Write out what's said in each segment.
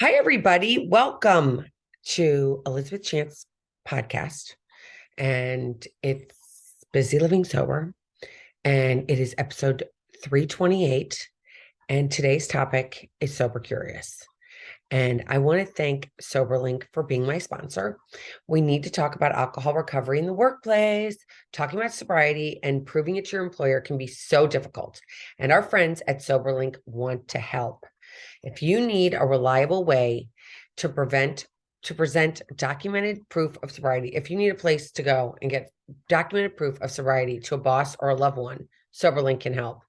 Hi, everybody. Welcome to Elizabeth Chance podcast. And it's Busy Living Sober. And it is episode 328. And today's topic is Sober Curious. And I want to thank SoberLink for being my sponsor. We need to talk about alcohol recovery in the workplace. Talking about sobriety and proving it to your employer can be so difficult. And our friends at SoberLink want to help. If you need a reliable way to present documented proof of sobriety, if you need a place to go and get documented proof of sobriety to a boss or a loved one, SoberLink can help.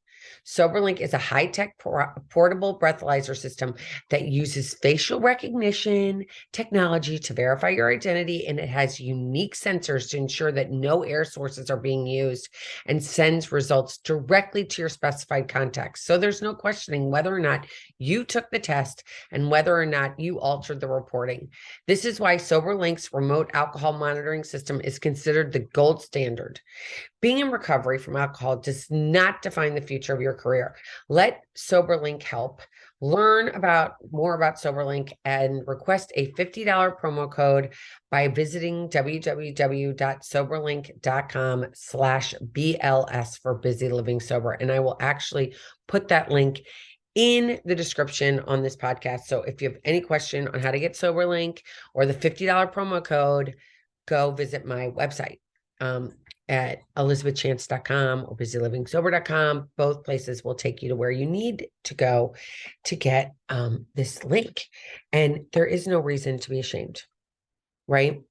SoberLink is a high-tech portable breathalyzer system that uses facial recognition technology to verify your identity, and it has unique sensors to ensure that no air sources are being used and sends results directly to your specified contacts. So there's no questioning whether or not you took the test and whether or not you altered the reporting. This is why SoberLink's remote alcohol monitoring system is considered the gold standard. Being in recovery from alcohol does not define the future of your career. Let SoberLink help. Learn more about SoberLink and request a $50 promo code by visiting www.soberlink.com/BLS for Busy Living Sober. And I will actually put that link in the description on this podcast. So if you have any question on how to get SoberLink or the $50 promo code, go visit my website. At elizabethchance.com or busylivingsober.com. Both places will take you to where you need to go to get this link. And there is no reason to be ashamed, right?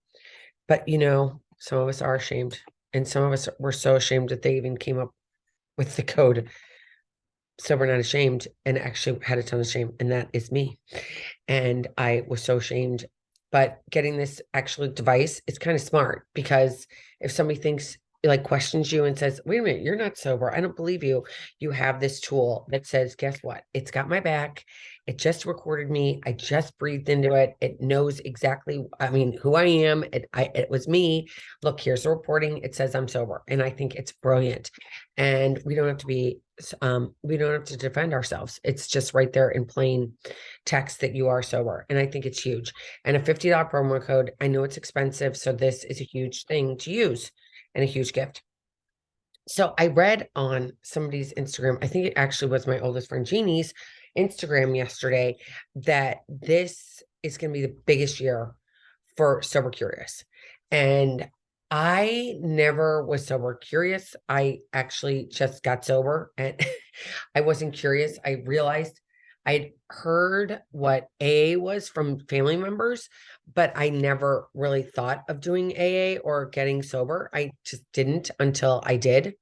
But some of us are ashamed, and some of us were so ashamed that they even came up with the code Sober Not Ashamed and actually had a ton of shame, and that is me. And I was so ashamed. But getting this actual device is kind of smart, because if somebody questions you and says, wait a minute, you're not sober, I don't believe you. You have this tool that says, guess what? It's got my back. It just recorded me. I just breathed into it. It knows exactly, who I am. It was me. Look, here's the reporting. It says I'm sober. And I think it's brilliant. And we don't have to defend ourselves. It's just right there in plain text that you are sober. And I think it's huge. And a $50 promo code. I know it's expensive, so this is a huge thing to use and a huge gift. So I read on somebody's Instagram, I think it actually was my oldest friend Jeannie's Instagram yesterday, that this is going to be the biggest year for Sober Curious. And I never was sober curious. I actually just got sober and I wasn't curious. I realized I'd heard what AA was from family members, but I never really thought of doing AA or getting sober. I just didn't until I did.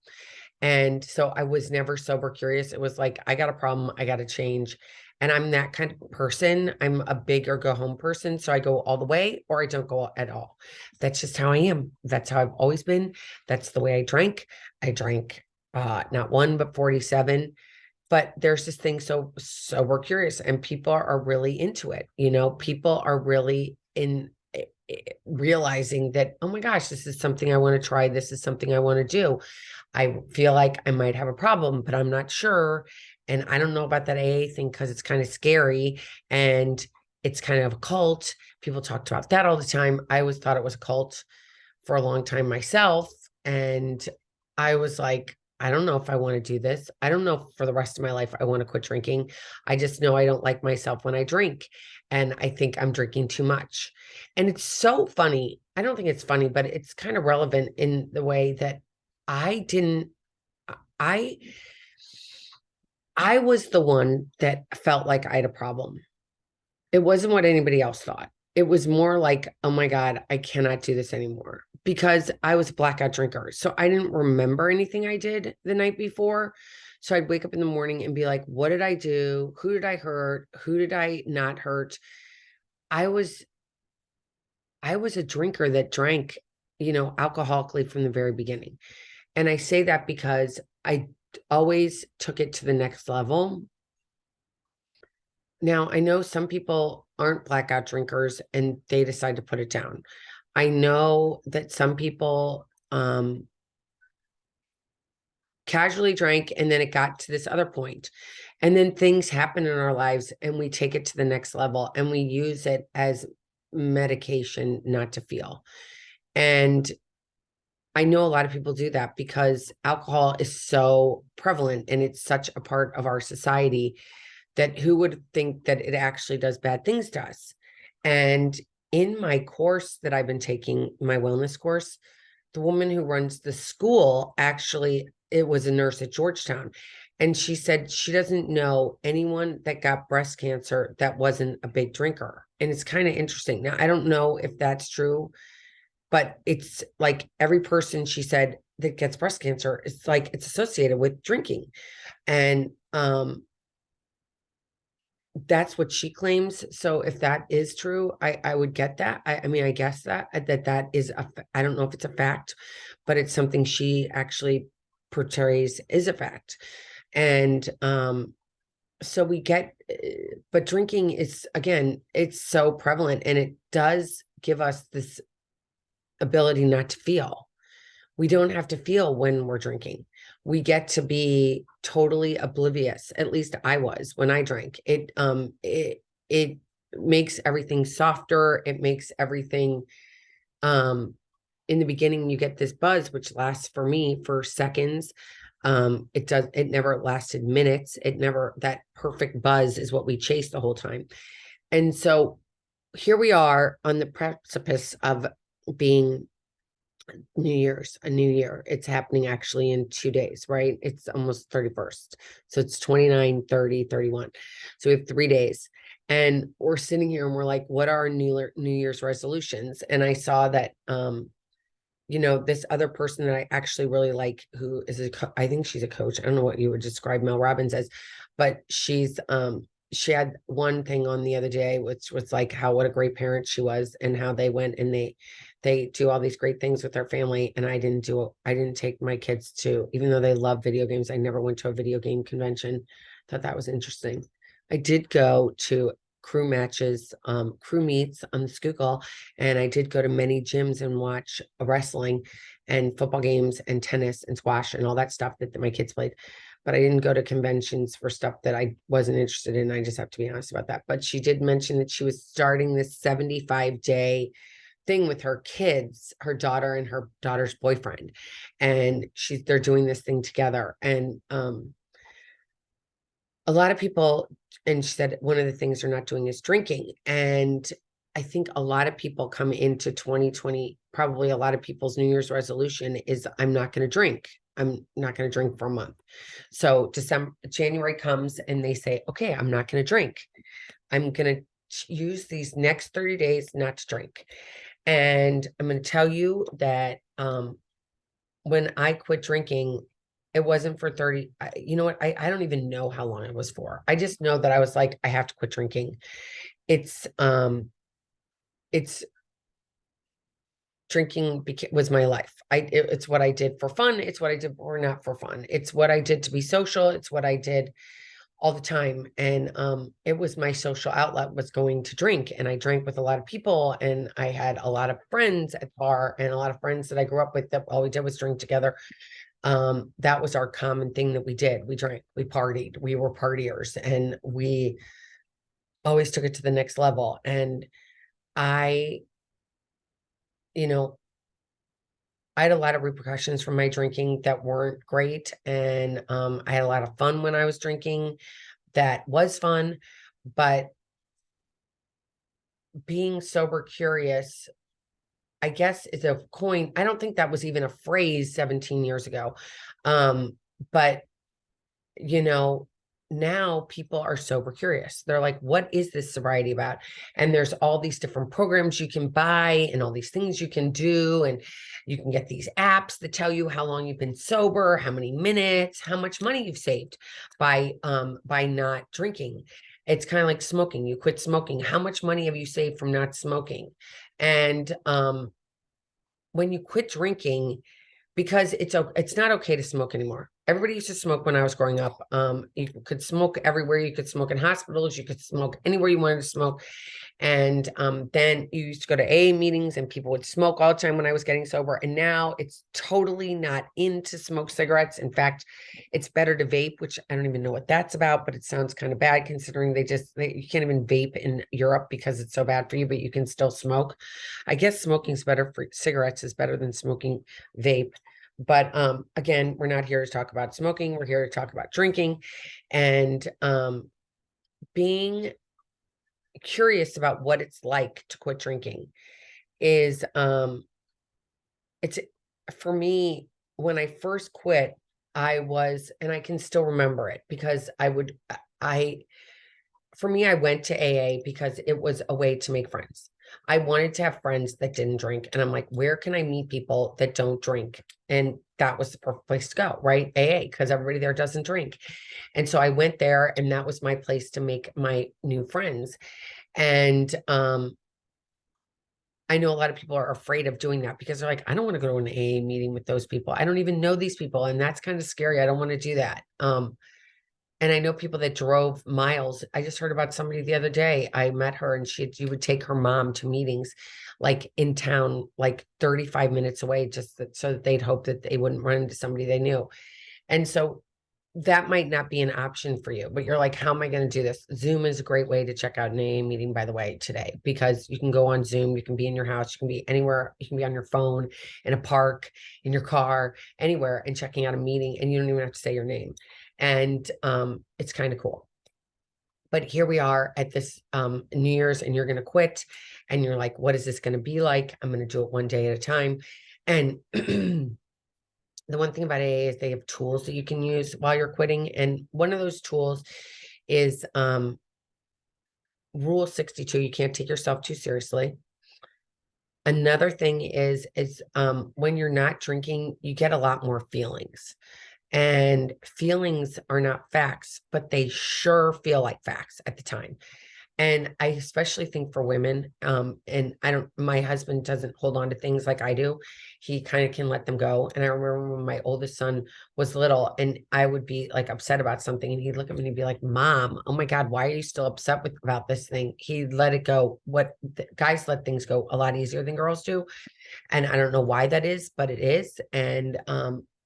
And so I was never sober curious. It was like, I got a problem, I got to change. And I'm that kind of person. I'm a big or go home person. So I go all the way or I don't go at all. That's just how I am. That's how I've always been. That's the way I drank. I drank not one, but 47. But there's this thing, so we're curious, and people are really into it. People are really realizing that, oh my gosh, this is something I want to try. This is something I want to do. I feel like I might have a problem, but I'm not sure. And I don't know about that AA thing because it's kind of scary and it's kind of a cult. People talked about that all the time. I always thought it was a cult for a long time myself. And I was like, I don't know if I want to do this. I don't know if for the rest of my life I want to quit drinking. I just know I don't like myself when I drink. And I think I'm drinking too much. And it's so funny. I don't think it's funny, but it's kind of relevant in the way that I didn't, I I was the one that felt like I had a problem. It wasn't what anybody else thought. It was more like, oh my God, I cannot do this anymore, because I was a blackout drinker. So I didn't remember anything I did the night before. So I'd wake up in the morning and be like, what did I do? Who did I hurt? Who did I not hurt? I was a drinker that drank, alcoholically from the very beginning. And I say that because I always took it to the next level. Now, I know some people aren't blackout drinkers and they decide to put it down. I know that some people casually drank, and then it got to this other point. And then things happen in our lives and we take it to the next level and we use it as medication not to feel. And I know a lot of people do that because alcohol is so prevalent and it's such a part of our society that who would think that it actually does bad things to us? And in my course that I've been taking, my wellness course, the woman who runs the school actually, it was a nurse at Georgetown. And she said she doesn't know anyone that got breast cancer that wasn't a big drinker. And it's kind of interesting. Now, I don't know if that's true, but it's like every person, she said, that gets breast cancer, it's like it's associated with drinking. And that's what she claims. So if that is true, I would get that. I mean, I guess that is I don't know if it's a fact, but it's something she actually portrays is a fact. And so we get, but drinking is, again, it's so prevalent and it does give us this ability not to feel. We don't have to feel when we're drinking. We get to be totally oblivious. At least I was when I drank. It makes everything softer. It makes everything in the beginning you get this buzz, which lasts for me for seconds. It never lasted minutes. That perfect buzz is what we chase the whole time. And so here we are on the precipice of being a new year. It's happening actually in 2 days, right? It's almost 31st. So it's 29, 30, 31. So we have 3 days. And we're sitting here and we're like, what are our New Year's resolutions? And I saw that this other person that I actually really like, who is I think she's a coach. I don't know what you would describe Mel Robbins as, but she had one thing on the other day, which was like what a great parent she was and how they went and they do all these great things with their family. And I didn't take my kids to, even though they love video games, I never went to a video game convention. Thought that was interesting. I did go to crew matches, crew meets on the Schuylkill, and I did go to many gyms and watch wrestling and football games and tennis and squash and all that stuff that my kids played. But I didn't go to conventions for stuff that I wasn't interested in. I just have to be honest about that. But she did mention that she was starting this 75-day thing with her kids, her daughter and her daughter's boyfriend. And they're doing this thing together. And a lot of people, and she said one of the things they're not doing is drinking. And I think a lot of people come into 2020, probably a lot of people's New Year's resolution is, I'm not going to drink. I'm not going to drink for a month. So January comes and they say, okay, I'm not going to drink. I'm going to use these next 30 days not to drink. And I'm going to tell you that when I quit drinking, it wasn't for 30. You know what? I don't even know how long it was for. I just know that I was like, I have to quit drinking. It's drinking was my life. It's what I did for fun. It's what I did or not for fun. It's what I did to be social. It's what I did all the time. And it was my social outlet was going to drink. And I drank with a lot of people. And I had a lot of friends at the bar and a lot of friends that I grew up with that all we did was drink together. That was our common thing that we did. We drank, we partied, we were partiers, and we always took it to the next level. And I had a lot of repercussions from my drinking that weren't great. And I had a lot of fun when I was drinking. That was fun. But being sober curious, I guess, is a coin. I don't think that was even a phrase 17 years ago. But now people are sober curious. They're like, what is this sobriety about? And there's all these different programs you can buy and all these things you can do. And you can get these apps that tell you how long you've been sober, how many minutes, how much money you've saved by not drinking. It's kind of like smoking. You quit smoking. How much money have you saved from not smoking? And when you quit drinking, because it's not okay to smoke anymore. Everybody used to smoke when I was growing up. You could smoke everywhere. You could smoke in hospitals. You could smoke anywhere you wanted to smoke. And then you used to go to AA meetings and people would smoke all the time when I was getting sober. And now it's totally not in to smoke cigarettes. In fact, it's better to vape, which I don't even know what that's about, but it sounds kind of bad considering you can't even vape in Europe because it's so bad for you, but you can still smoke. I guess smoking's better for cigarettes is better than smoking vape. But again, we're not here to talk about smoking. We're here to talk about drinking and being curious about what it's like to quit drinking is it's for me when I first quit I was and I can still remember it because I for me I went to AA because it was a way to make friends. I wanted to have friends that didn't drink and I'm like, where can I meet people that don't drink? And that was the perfect place to go, right? AA, because everybody there doesn't drink. And so I went there and that was my place to make my new friends. And I know a lot of people are afraid of doing that because they're like, I don't want to go to an AA meeting with those people. I don't even know these people. And that's kind of scary. I don't want to do that. And I know people that drove miles. I just heard about somebody the other day. I met her and she would take her mom to meetings like in town, like 35 minutes away, so that they'd hope that they wouldn't run into somebody they knew. And so that might not be an option for you, but you're like, how am I going to do this? Zoom is a great way to check out an AA meeting, by the way, today, because you can go on Zoom, you can be in your house, you can be anywhere, you can be on your phone, in a park, in your car, anywhere, and checking out a meeting, and you don't even have to say your name. And it's kind of cool. But here we are at this New Year's, and you're going to quit, and you're like, what is this going to be like? I'm going to do it one day at a time. And the one thing about AA is they have tools that you can use while you're quitting. And one of those tools is Rule 62. You can't take yourself too seriously. Another thing is when you're not drinking, you get a lot more feelings. And feelings are not facts, but they sure feel like facts at the time. And I especially think for women, and my husband doesn't hold on to things like I do. He kind of can let them go. And I remember when my oldest son was little and I would be like upset about something and he'd look at me and he'd be like, Mom, oh my God, why are you still upset about this thing? He'd let it go. Guys let things go a lot easier than girls do. And I don't know why that is, but it is. And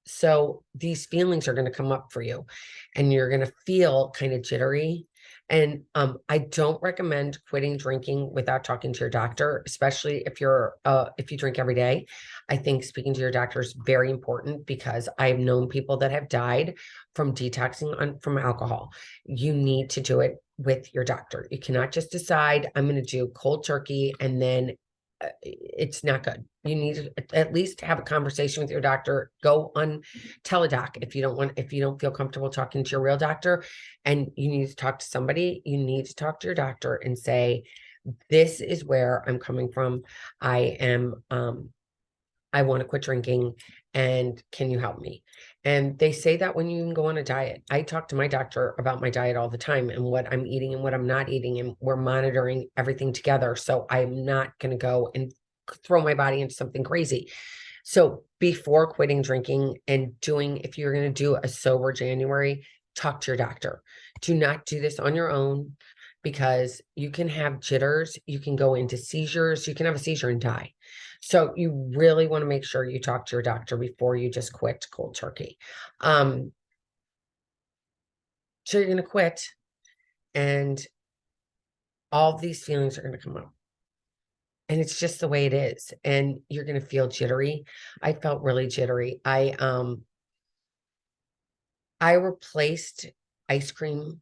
so these feelings are going to come up for you and you're going to feel kind of jittery. And I don't recommend quitting drinking without talking to your doctor, especially if you drink every day. I think speaking to your doctor is very important because I've known people that have died from detoxing from alcohol. You need to do it with your doctor. You cannot just decide I'm going to do cold turkey and then it's not good. You need to at least have a conversation with your doctor. Go on teledoc if you don't feel comfortable talking to your real doctor and you need to talk to somebody. You need to talk to your doctor and say, this is where I'm coming from. I want to quit drinking and can you help me? And they say that when you can go on a diet. I talk to my doctor about my diet all the time and what I'm eating and what I'm not eating, and we're monitoring everything together. So I'm not going to go and throw my body into something crazy. So before quitting drinking and if you're going to do a sober January, talk to your doctor. Do not do this on your own because you can have jitters, you can go into seizures, you can have a seizure and die. So you really want to make sure you talk to your doctor before you just quit cold turkey. So you're going to quit and all these feelings are going to come up. And it's just the way it is. And you're going to feel jittery. I felt really jittery. I replaced ice cream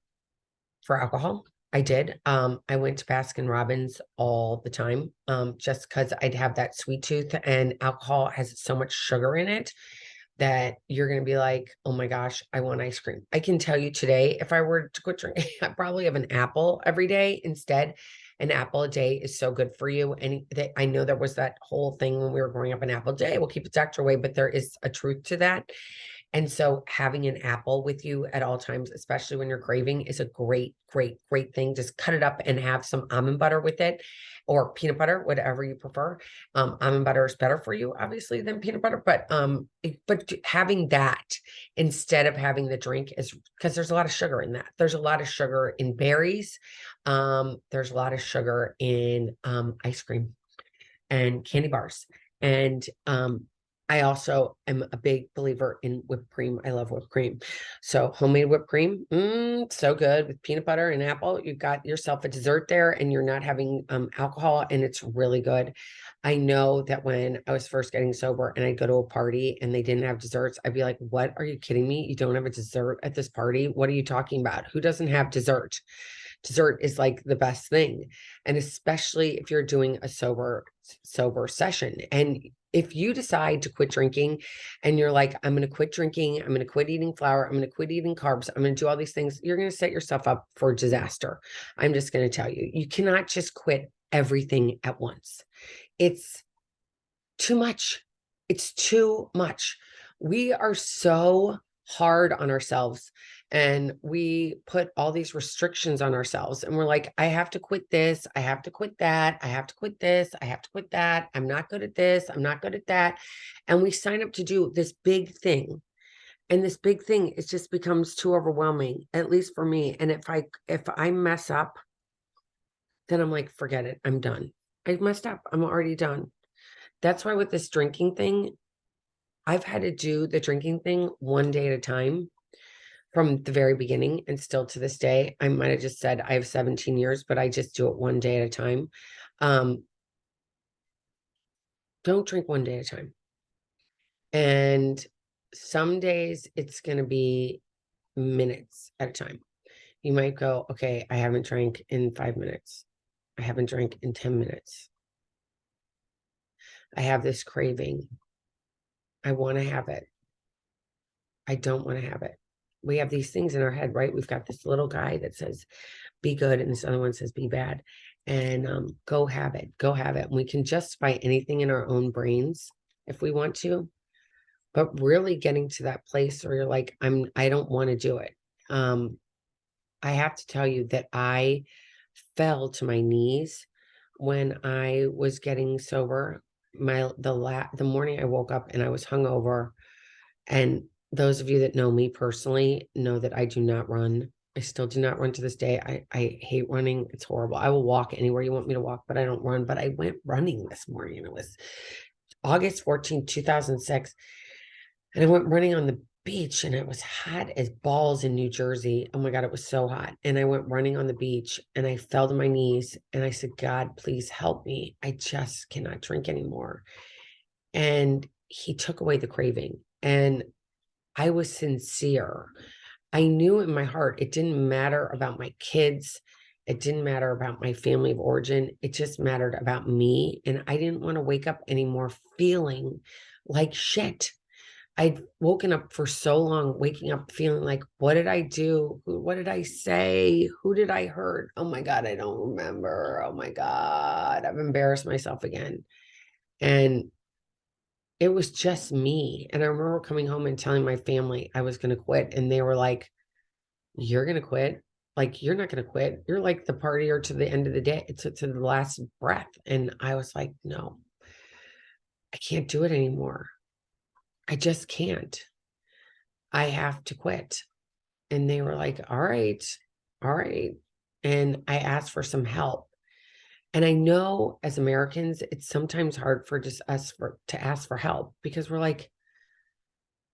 for alcohol. I did. I went to Baskin Robbins all the time, just because I'd have that sweet tooth and alcohol has so much sugar in it that you're going to be like, oh my gosh, I want ice cream. I can tell you today, if I were to quit drinking, I probably have an apple every day instead. An apple a day is so good for you. And I know there was that whole thing when we were growing up, an apple a day will keep the doctor away, but there is a truth to that. And so having an apple with you at all times, especially when you're craving, is a great, great, great thing. Just cut it up and have some almond butter with it, or peanut butter, whatever you prefer. Almond butter is better for you, obviously, than peanut butter, but having that instead of having the drink is because there's a lot of sugar in that. There's a lot of sugar in berries. There's a lot of sugar in ice cream and candy bars. And I also am a big believer in whipped cream. I love whipped cream. So homemade whipped cream, so good with peanut butter and apple. You've got yourself a dessert there, and you're not having alcohol, and it's really good. I know that when I was first getting sober and I'd go to a party and they didn't have desserts, I'd be like, what, are you kidding me? You don't have a dessert at this party? What are you talking about? Who doesn't have dessert? Dessert is like the best thing. And especially if you're doing a sober session. And if you decide to quit drinking and you're like, I'm going to quit drinking, I'm going to quit eating flour, I'm going to quit eating carbs, I'm going to do all these things, you're going to set yourself up for disaster. I'm just going to tell you, you cannot just quit everything at once. It's too much. It's too much. We are so hard on ourselves, and we put all these restrictions on ourselves, and we're like, I have to quit this. I have to quit that. I have to quit this. I have to quit that. I'm not good at this. I'm not good at that. And we sign up to do this big thing. And this big thing, it just becomes too overwhelming, at least for me. And if I mess up, then I'm like, forget it. I'm done. I messed up. I'm already done. That's why with this drinking thing, I've had to do the drinking thing one day at a time from the very beginning, and still to this day. I might have just said I have 17 years, but I just do it one day at a time. Don't drink one day at a time. And some days it's going to be minutes at a time. You might go, okay, I haven't drank in 5 minutes. I haven't drank in 10 minutes. I have this craving. I want to have it. I don't want to have it. We have these things in our head, right? We've got this little guy that says, be good. And this other one says, be bad. And go have it. Go have it. And we can justify anything in our own brains if we want to. But really getting to that place where you're like, I don't want to do it. I have to tell you that I fell to my knees when I was getting sober. The morning I woke up and I was hungover, and those of you that know me personally know that I do not run. I still do not run to this day. I hate running. It's horrible. I will walk anywhere you want me to walk, but I don't run. But I went running this morning, and it was August 14th, 2006. And I went running on the beach, and it was hot as balls in New Jersey. Oh my God, it was so hot. And I went running on the beach, and I fell to my knees, and I said, God, please help me. I just cannot drink anymore. And he took away the craving. And I was sincere. I knew in my heart it didn't matter about my kids. It didn't matter about my family of origin. It just mattered about me. And I didn't want to wake up anymore feeling like shit. I'd woken up for so long, waking up feeling like, what did I do? What did I say? Who did I hurt? Oh my God, I don't remember. Oh my God, I've embarrassed myself again. And it was just me. And I remember coming home and telling my family I was going to quit. And they were like, you're going to quit? Like, you're not going to quit. You're like the partier to the end of the day, to the last breath. And I was like, no, I can't do it anymore. I just can't. I have to quit. And they were like, all right, all right. And I asked for some help. And I know as Americans, it's sometimes hard for just us to ask for help, because we're like,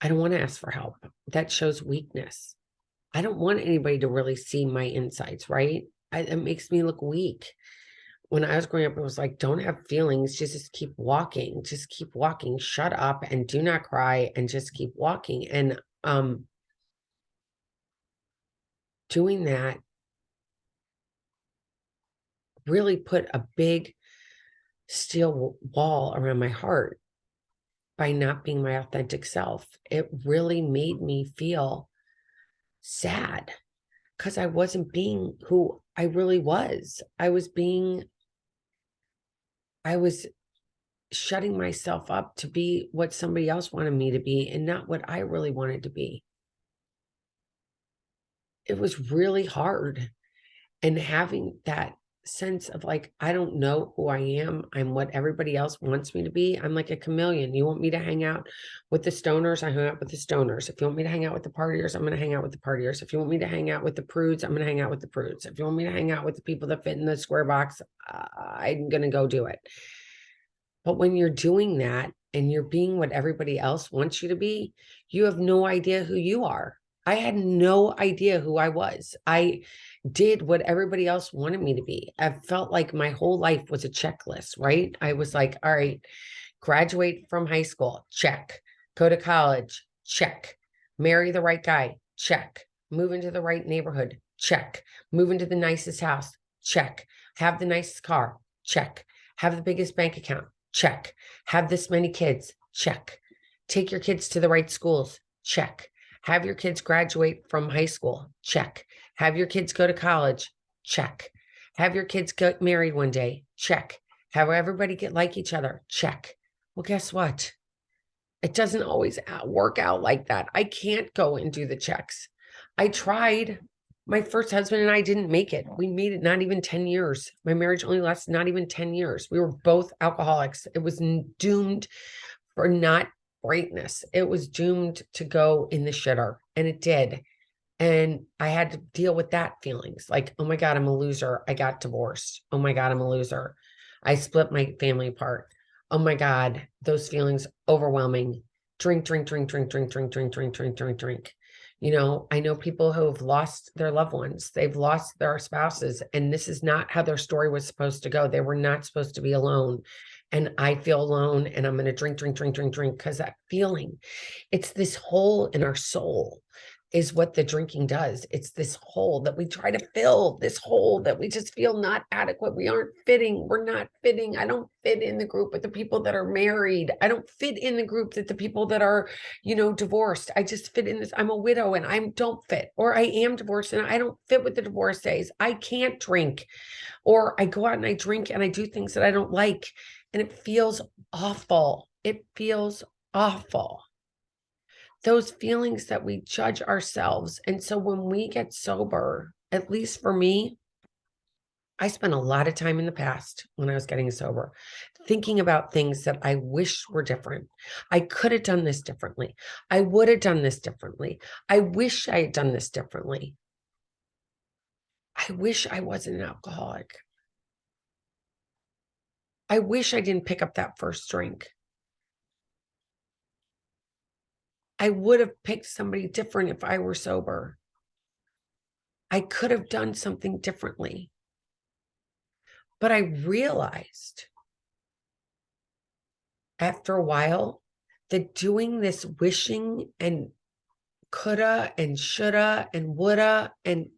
I don't want to ask for help. That shows weakness. I don't want anybody to really see my insides, right? It makes me look weak. When I was growing up, it was like, don't have feelings, just keep walking, shut up and do not cry and just keep walking. And doing that really put a big steel wall around my heart by not being my authentic self. It really made me feel sad because I wasn't being who I really was. I was shutting myself up to be what somebody else wanted me to be and not what I really wanted to be. It was really hard. And having that sense of like, I don't know who I am. I'm what everybody else wants me to be. I'm like a chameleon. You want me to hang out with the stoners? I hang out with the stoners. If you want me to hang out with the partiers, I'm going to hang out with the partiers. If you want me to hang out with the prudes, I'm going to hang out with the prudes. If you want me to hang out with the people that fit in the square box, I'm going to go do it. But when you're doing that and you're being what everybody else wants you to be, you have no idea who you are. I had no idea who I was. I did what everybody else wanted me to be. I felt like my whole life was a checklist, right? I was like, all right, graduate from high school, check. Go to college, check. Marry the right guy, check. Move into the right neighborhood, check. Move into the nicest house, check. Have the nicest car, check. Have the biggest bank account, check. Have this many kids, check. Take your kids to the right schools, check. Have your kids graduate from high school, check. Have your kids go to college, check. Have your kids get married one day, check. Have everybody get like each other, check. Well, guess what? It doesn't always work out like that. I can't go and do the checks. I tried. My first husband and I didn't make it. We made it not even 10 years. My marriage only lasted not even 10 years. We were both alcoholics. It was doomed for not greatness. It was doomed to go in the shitter, and it did. And I had to deal with that feelings like, oh my God, I'm a loser. I got divorced. Oh my God, I'm a loser. I split my family apart. Oh my God, those feelings overwhelming. Drink, drink, drink, drink, drink, drink, drink, drink, drink, drink, drink. You know, I know people who have lost their loved ones. They've lost their spouses, and this is not how their story was supposed to go. They were not supposed to be alone. And I feel alone, and I'm going to drink, drink, drink, drink, drink, because that feeling, it's this hole in our soul is what the drinking does. It's this hole that we try to fill, this hole that we just feel not adequate. We aren't fitting. We're not fitting. I don't fit in the group with the people that are married. I don't fit in the group that the people that are, divorced. I just fit in this. I'm a widow and I don't fit, or I am divorced and I don't fit with the divorcees. I can't drink, or I go out and I drink and I do things that I don't like. And it feels awful. It feels awful. Those feelings that we judge ourselves. And so when we get sober, at least for me, I spent a lot of time in the past when I was getting sober, thinking about things that I wish were different. I could have done this differently. I would have done this differently. I wish I had done this differently. I wish I wasn't an alcoholic. I wish I didn't pick up that first drink. I would have picked somebody different if I were sober. I could have done something differently. But I realized after a while that doing this wishing and coulda and shoulda and woulda and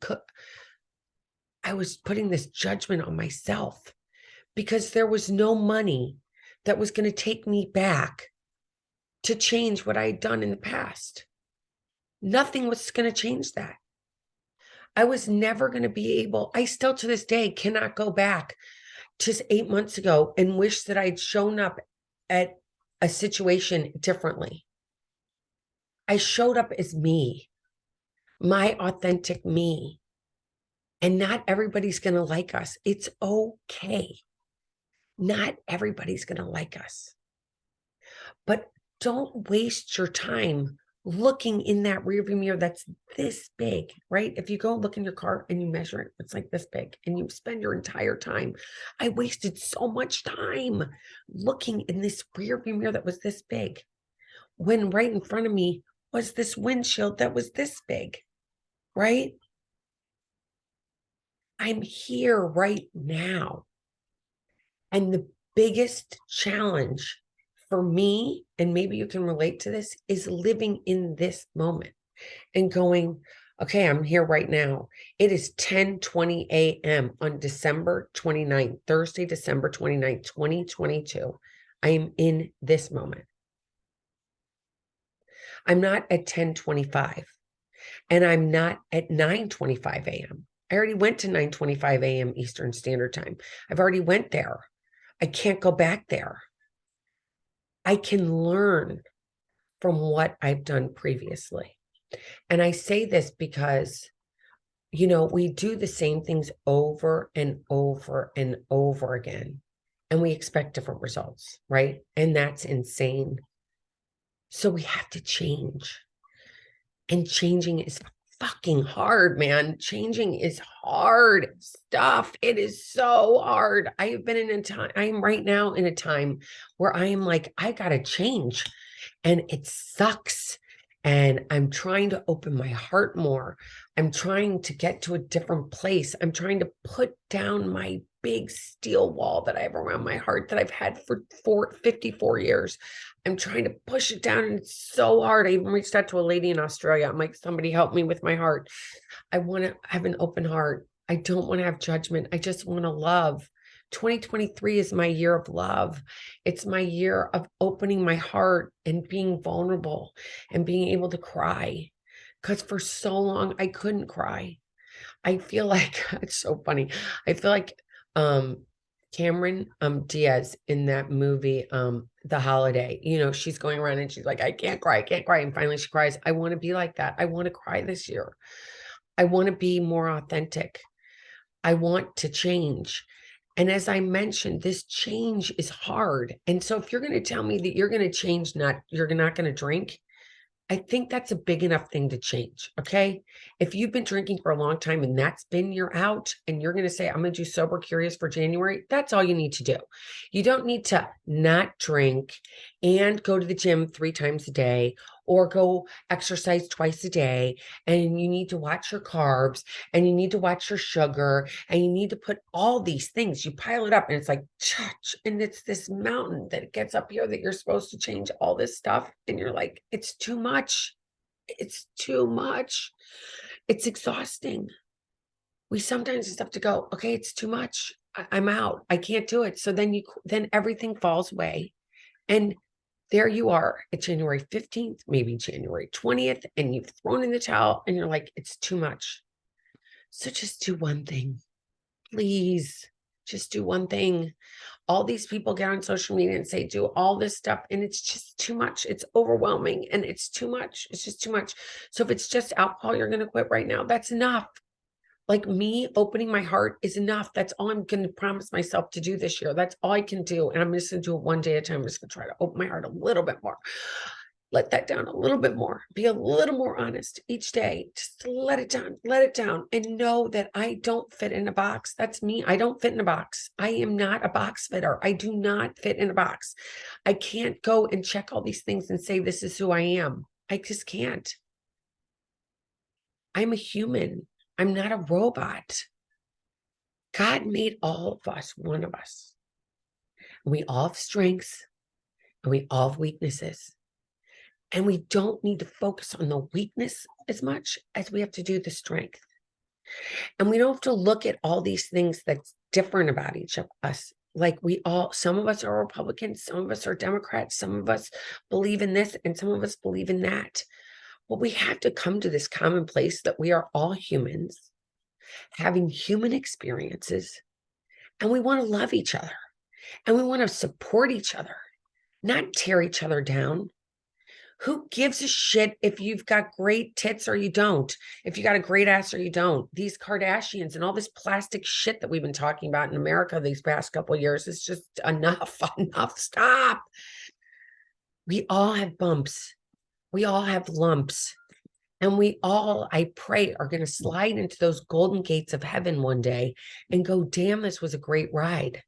I was putting this judgment on myself because there was no money that was going to take me back to change what I had done in the past. Nothing was going to change that. I was never going to be able, I still to this day cannot go back to 8 months ago and wish that I'd shown up at a situation differently. I showed up as me, my authentic me. And not everybody's going to like us. It's okay. Not everybody's going to like us. But don't waste your time looking in that rearview mirror that's this big, right? If you go look in your car and you measure it, it's like this big, and you spend your entire time. I wasted so much time looking in this rearview mirror that was this big, when right in front of me was this windshield that was this big, right? I'm here right now. And the biggest challenge for me, and maybe you can relate to this, is living in this moment and going, okay, I'm here right now. It is 10:20 a.m. on December 29th, Thursday, December 29th, 2022. I am in this moment. I'm not at 10:25, and I'm not at 9:25 a.m. I already went to 9:25 a.m. Eastern Standard Time. I've already went there. I can't go back there. I can learn from what I've done previously. And I say this because, we do the same things over and over and over again, and we expect different results, right? And that's insane. So we have to change. And changing is fucking hard, man. Changing is hard stuff. It is so hard. I have been in a time, I am right now in a time where I am like, I gotta change. And it sucks. And I'm trying to open my heart more. I'm trying to get to a different place. I'm trying to put down my big steel wall that I have around my heart that I've had for 54 years. I'm trying to push it down, and it's so hard. I even reached out to a lady in Australia. I'm like, somebody help me with my heart. I want to have an open heart. I don't want to have judgment. I just want to love. 2023 is my year of love. It's my year of opening my heart and being vulnerable and being able to cry. Because for so long, I couldn't cry. I feel like it's so funny. I feel like Cameron Diaz in that movie, The Holiday, she's going around and she's like, I can't cry, I can't cry. And finally she cries. I want to be like that. I want to cry this year. I want to be more authentic. I want to change. And as I mentioned, this change is hard. And so if you're going to tell me that you're going to change, you're not going to drink, I think that's a big enough thing to change. Okay. If you've been drinking for a long time and that's been your out, and you're going to say, I'm going to do Sober Curious for January, that's all you need to do. You don't need to not drink and go to the gym 3 times a day or go exercise twice a day. And you need to watch your carbs and you need to watch your sugar and you need to put all these things. You pile it up and it's like, and it's this mountain that gets up here that you're supposed to change all this stuff. And you're like, it's too much. It's too much. It's exhausting. We sometimes just have to go, okay, it's too much. I'm out. I can't do it. So then everything falls away. And there you are at January 15th, maybe January 20th, and you've thrown in the towel and you're like, it's too much. So just do one thing. Please, just do one thing. All these people get on social media and say, do all this stuff, and it's just too much. It's overwhelming and it's too much. It's just too much. So if it's just alcohol, you're going to quit right now. That's enough. Like me opening my heart is enough. That's all I'm going to promise myself to do this year. That's all I can do. And I'm just going to do it one day at a time. I'm just going to try to open my heart a little bit more. Let that down a little bit more. Be a little more honest each day. Just let it down, and know that I don't fit in a box. That's me. I don't fit in a box. I am not a box fitter. I do not fit in a box. I can't go and check all these things and say, this is who I am. I just can't. I'm a human. I'm not a robot. God made all of us, one of us. We all have strengths and we all have weaknesses. And we don't need to focus on the weakness as much as we have to do the strength. And we don't have to look at all these things that's different about each of us. Like some of us are Republicans, some of us are Democrats, some of us believe in this, and some of us believe in that. Well, we have to come to this common place that we are all humans having human experiences, and we want to love each other, and we want to support each other, not tear each other down. Who gives a shit if you've got great tits or you don't? If you got a great ass or you don't? These Kardashians and all this plastic shit that we've been talking about in America these past couple of years is just enough. Stop. We all have bumps. We all have lumps. And we all, I pray, are going to slide into those golden gates of heaven one day and go, damn, this was a great ride.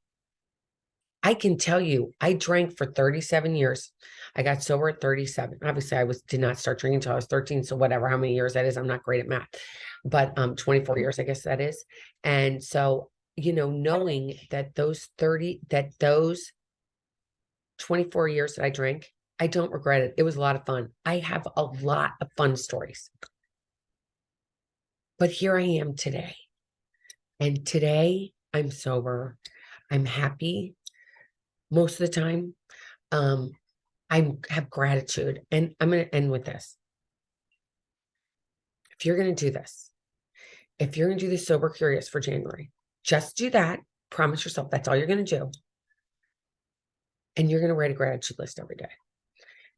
I can tell you, I drank for 37 years. I got sober at 37. Obviously, did not start drinking until I was 13. So whatever, how many years that is, I'm not great at math, but 24 years, I guess that is. And so, knowing that those 24 years that I drank, I don't regret it. It was a lot of fun. I have a lot of fun stories. But here I am today. And today I'm sober. I'm happy most of the time. I have gratitude. And I'm going to end with this. If you're going to do this, if you're going to do the Sober Curious for January, just do that. Promise yourself that's all you're going to do. And you're going to write a gratitude list every day.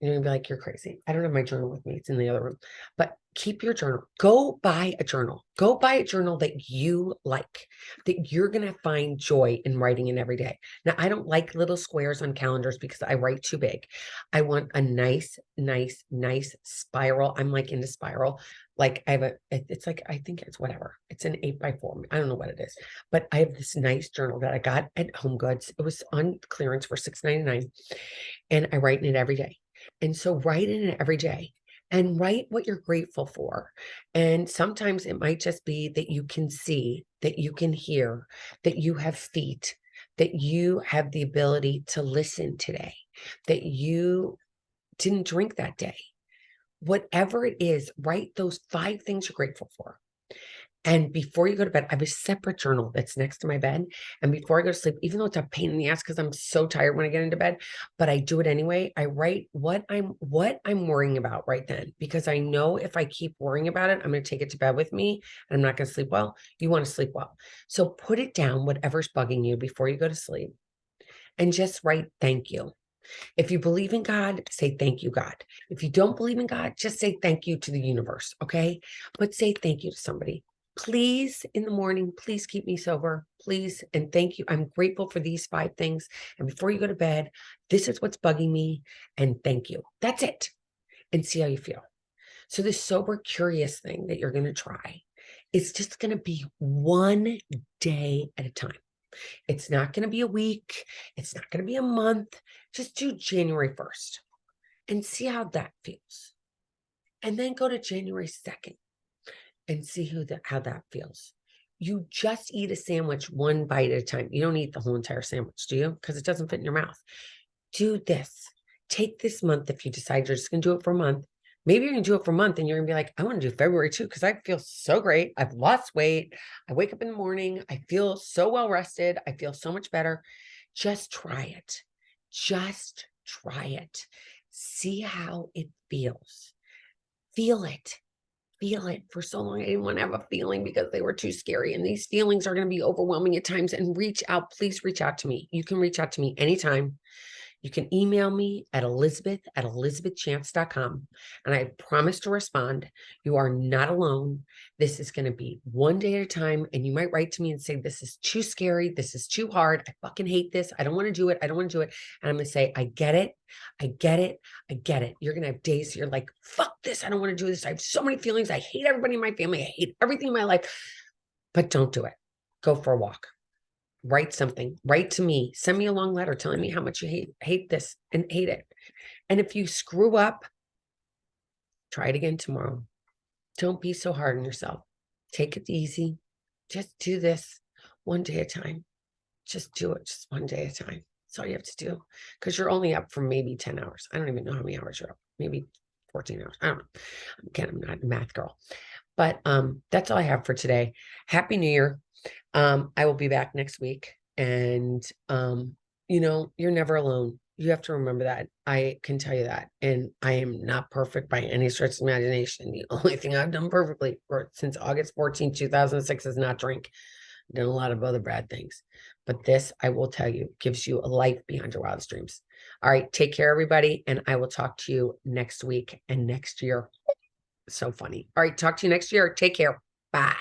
And you're gonna be like, you're crazy. I don't have my journal with me. It's in the other room. But keep your journal. Go buy a journal. Go buy a journal that you like, that you're gonna find joy in writing in every day. Now, I don't like little squares on calendars because I write too big. I want a nice, nice, nice spiral. I'm like into spiral. Like I have it's like, I think it's whatever. It's an 8x4. I don't know what it is, but I have this nice journal that I got at Home Goods. It was on clearance for $6.99, and I write in it every day. And so write in it every day and write what you're grateful for. And sometimes it might just be that you can see, that you can hear, that you have feet, that you have the ability to listen today, that you didn't drink that day. Whatever it is, write those 5 things you're grateful for. And before you go to bed, I have a separate journal that's next to my bed. And before I go to sleep, even though it's a pain in the ass because I'm so tired when I get into bed, but I do it anyway. I write what I'm worrying about right then, because I know if I keep worrying about it, I'm going to take it to bed with me and I'm not going to sleep well. You want to sleep well. So put it down, whatever's bugging you, before you go to sleep, and just write thank you. If you believe in God, say thank you, God. If you don't believe in God, just say thank you to the universe. Okay. But say thank you to somebody. Please, in the morning, please keep me sober. Please. And thank you. I'm grateful for these 5 things. And before you go to bed, this is what's bugging me. And thank you. That's it. And see how you feel. So this sober curious thing that you're going to try is just going to be one day at a time. It's not going to be a week. It's not going to be a month. Just do January 1st and see how that feels. And then go to January 2nd and see how that feels. You just eat a sandwich one bite at a time. You don't eat the whole entire sandwich, do you? Because it doesn't fit in your mouth. Do this. Take this month if you decide you're just going to do it for a month. Maybe you're going to do it for a month and you're going to be like, I want to do February too, because I feel so great. I've lost weight. I wake up in the morning. I feel so well rested. I feel so much better. Just try it. Just try it. See how it feels. Feel it. Feel it. For so long, I didn't want to have a feeling because they were too scary. And these feelings are going to be overwhelming at times. And reach out. Please reach out to me. You can reach out to me anytime. You can email me at elizabeth@elizabethchance.com, and I promise to respond. You are not alone. This is going to be one day at a time, and you might write to me and say, this is too scary. This is too hard. I fucking hate this. I don't want to do it. I don't want to do it. And I'm going to say, I get it. I get it. I get it. You're going to have days you're like, fuck this. I don't want to do this. I have so many feelings. I hate everybody in my family. I hate everything in my life, but don't do it. Go for a walk. Write something, write to me, send me a long letter telling me how much you hate this and hate it. And if you screw up, try it again tomorrow. Don't be so hard on yourself. Take it easy. Just do this one day at a time. Just do it just one day at a time. That's all you have to do, because you're only up for maybe 10 hours. I don't even know how many hours you're up. Maybe 14 hours. I don't know. Again, I'm not a math girl. But that's all I have for today. Happy New Year. I will be back next week. And, you're never alone. You have to remember that. I can tell you that. And I am not perfect by any stretch of imagination. The only thing I've done perfectly since August 14, 2006 is not drink. I've done a lot of other bad things. But this, I will tell you, gives you a life beyond your wildest dreams. All right. Take care, everybody. And I will talk to you next week and next year. So funny. All right. Talk to you next year. Take care. Bye.